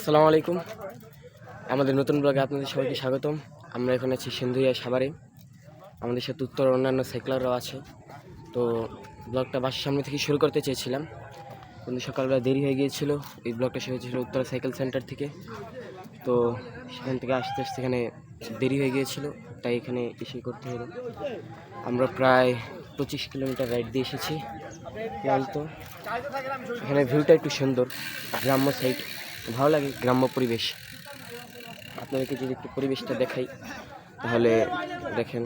আসসালামু আলাইকুম। আমাদের নতুন ব্লগে আপনাদের সবাইকে স্বাগতম। আমরা এখন আছি সিন্ধুরিয়া সাভারে। আমাদের সাথে উত্তর অন্যান্য সাইকেলাররাও আছে। তো ব্লগটা বাসার সামনে থেকে শুরু করতে চেয়েছিলাম, কিন্তু সকালবেলা দেরি হয়ে গিয়েছিল। এই ব্লগটা শুরু হয়েছিল উত্তর সাইকেল সেন্টার থেকে। তো সেখান থেকে আসতে আসতে এখানে দেরি হয়ে গিয়েছিল, তাই এখানে এসে করতে হলো। আমরা প্রায় 25 কিলোমিটার রাইড দিয়ে এসেছি। ক্লান্ত। এখানে ভিউটা একটু সুন্দর, গ্রাম্য সাইড, ভালো লাগে গ্রাম্য পরিবেশ। আপনাদেরকে যদি একটু পরিবেশটা দেখাই তাহলে দেখেন।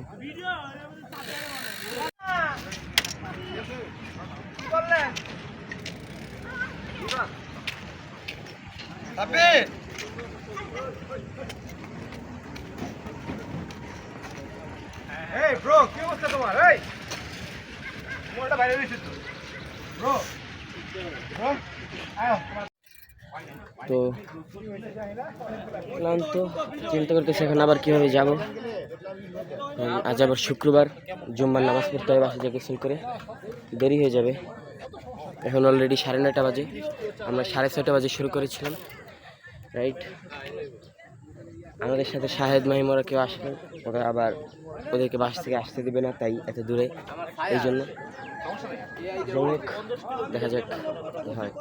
এই ব্রো, কি অবস্থা তোমার? এই মোবাইলটা বাইরে রেখেছিস তো ব্রো। ব্রো আয়। তো ক্লান্ত, চিন্তা করতেছি এখন আবার কীভাবে যাব। আজ আবার শুক্রবার, জুম্মার নামাজ পড়তে হবে, বাসা থেকে গোসল করে দেরি হয়ে যাবে। এখন অলরেডি 9:30 বাজে। আমরা 6:30 বাজে শুরু করেছিলাম রাইট। আমাদের সাথে শাহেদ মাহিম ওরা কেউ আসবে, ওরা আবার ওদেরকে বাস থেকে আসতে দেবে না, তাই এত দূরে। এই জন্য দেখা যাক কি হয়।